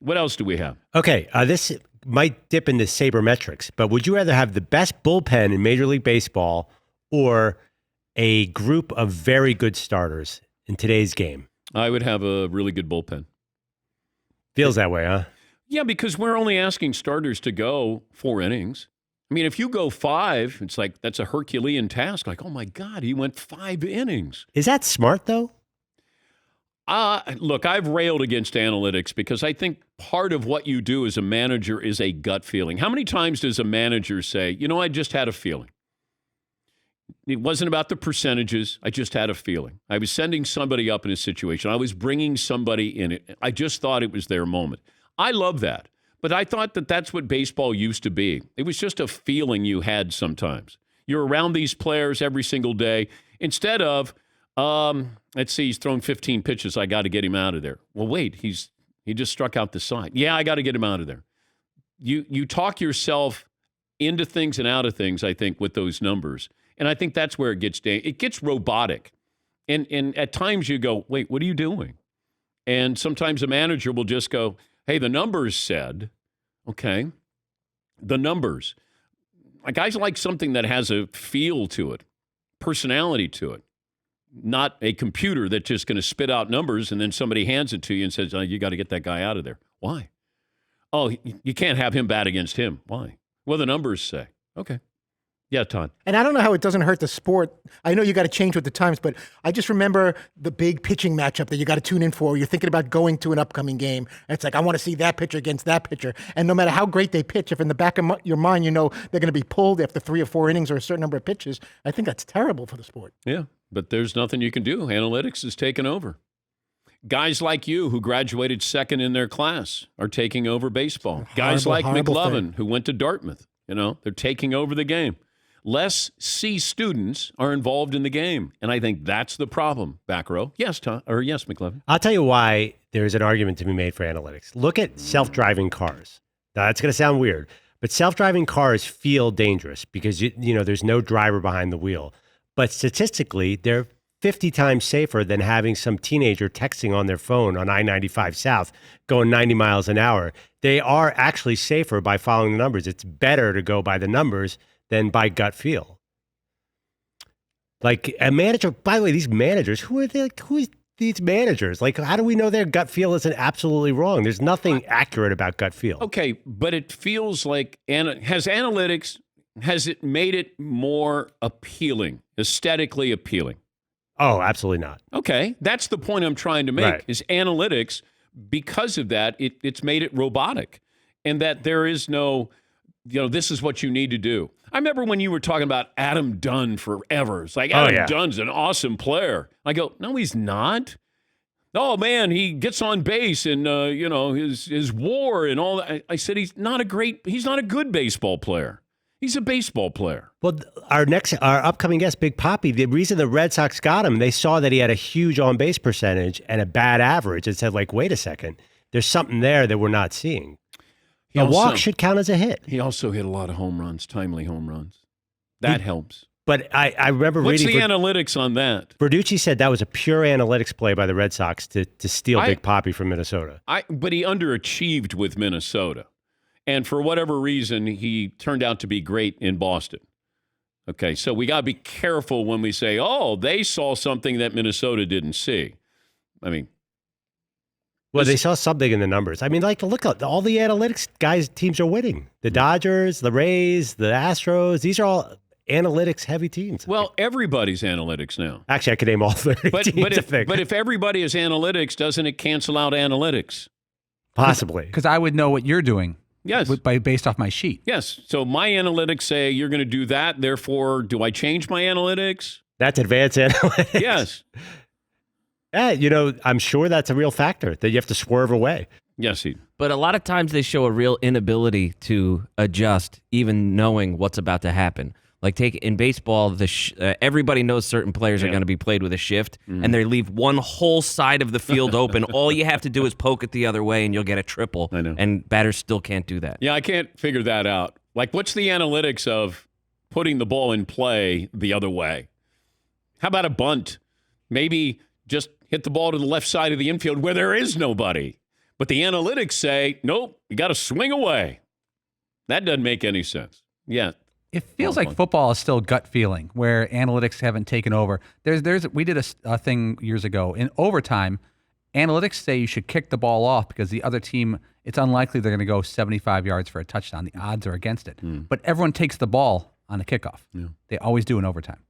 What else do we have? Okay, this might dip into sabermetrics, but would you rather have the best bullpen in Major League Baseball or a group of very good starters in today's game? I would have a really good bullpen. Feels that way, huh? Yeah, because we're only asking starters to go 4 innings. I mean, if you go 5, it's like that's a Herculean task. Like, oh my God, he went 5 innings. Is that smart, though? Look, I've railed against analytics because I think part of what you do as a manager is a gut feeling. How many times does a manager say, you know, I just had a feeling? It wasn't about the percentages. I just had a feeling. I was sending somebody up in a situation. I was bringing somebody in it. I just thought it was their moment. I love that. But I thought that that's what baseball used to be. It was just a feeling you had sometimes. You're around these players every single day instead of, let's see, he's thrown 15 pitches. I got to get him out of there. Well, wait, he just struck out the side. Yeah, I got to get him out of there. You talk yourself into things and out of things, I think, with those numbers. And I think that's where it gets robotic. And at times you go, wait, what are you doing? And sometimes a manager will just go, hey, the numbers said, okay, the numbers. Guys like something that has a feel to it, personality to it, not a computer that's just going to spit out numbers and then somebody hands it to you and says, oh, you got to get that guy out of there. Why? Oh, you can't have him bat against him. Why? Well, the numbers say. Okay. Yeah, Todd. And I don't know how it doesn't hurt the sport. I know you got to change with the times, but I just remember the big pitching matchup that you got to tune in for. You're thinking about going to an upcoming game. And it's like, I want to see that pitcher against that pitcher. And no matter how great they pitch, if in the back of your mind you know they're going to be pulled after 3 or 4 innings or a certain number of pitches, I think that's terrible for the sport. Yeah, but there's nothing you can do. Analytics is taking over. Guys like you who graduated second in their class are taking over baseball. Guys like McLovin who went to Dartmouth, they're taking over the game. Less C students are involved in the game. And I think that's the problem, back row. Yes, Tom, or yes, McLevin. I'll tell you why there's an argument to be made for analytics. Look at self-driving cars. Now, that's going to sound weird, but self-driving cars feel dangerous because, there's no driver behind the wheel. But statistically, they're 50 times safer than having some teenager texting on their phone on I-95 South going 90 miles an hour. They are actually safer by following the numbers. It's better to go by the numbers than by gut feel. Like a manager, by the way, these managers, who are these managers? Like, how do we know their gut feel isn't absolutely wrong? There's nothing accurate about gut feel. Okay, but it feels like, has it made it more appealing, aesthetically appealing? Oh, absolutely not. Okay, that's the point I'm trying to make, right. Is analytics, because of that, it's made it robotic. And that there is no, this is what you need to do. I remember when you were talking about Adam Dunn forever. It's like, Adam Dunn's an awesome player. I go, no, he's not. Oh, man, he gets on base and, his WAR and all that. I said he's not a good baseball player. He's a baseball player. Well, our upcoming guest, Big Papi, the reason the Red Sox got him, they saw that he had a huge on-base percentage and a bad average and said, like, wait a second, there's something there that we're not seeing. A walk should count as a hit. He also hit a lot of home runs, timely home runs. That helps. But I remember reading... What's the analytics on that? Verducci said that was a pure analytics play by the Red Sox to steal Big Papi from Minnesota. But he underachieved with Minnesota. And for whatever reason, he turned out to be great in Boston. Okay, so we got to be careful when we say, oh, they saw something that Minnesota didn't see. I mean... Well, they saw something in the numbers. I mean, look at all the analytics guys, teams are winning. The Dodgers, the Rays, the Astros, these are all analytics-heavy teams. Well, everybody's analytics now. Actually, I could name all 30 teams. But if everybody is analytics, doesn't it cancel out analytics? Possibly. Because I would know what you're doing. Yes. Based off my sheet. Yes. So my analytics say you're going to do that. Therefore, do I change my analytics? That's advanced analytics. Yes. Yeah, I'm sure that's a real factor that you have to swerve away. Yes, But a lot of times they show a real inability to adjust, even knowing what's about to happen. Like in baseball, everybody knows certain players are going to be played with a shift, and they leave one whole side of the field open. All you have to do is poke it the other way, and you'll get a triple. I know. And batters still can't do that. Yeah, I can't figure that out. Like, what's the analytics of putting the ball in play the other way? How about a bunt? Maybe just hit the ball to the left side of the infield where there is nobody. But the analytics say, nope, you got to swing away. That doesn't make any sense. Yeah. It feels like football is still gut feeling, where analytics haven't taken over. We did a thing years ago in overtime. Analytics say you should kick the ball off because the other team, it's unlikely they're going to go 75 yards for a touchdown. The odds are against it. But everyone takes the ball on a kickoff. Yeah. They always do in overtime.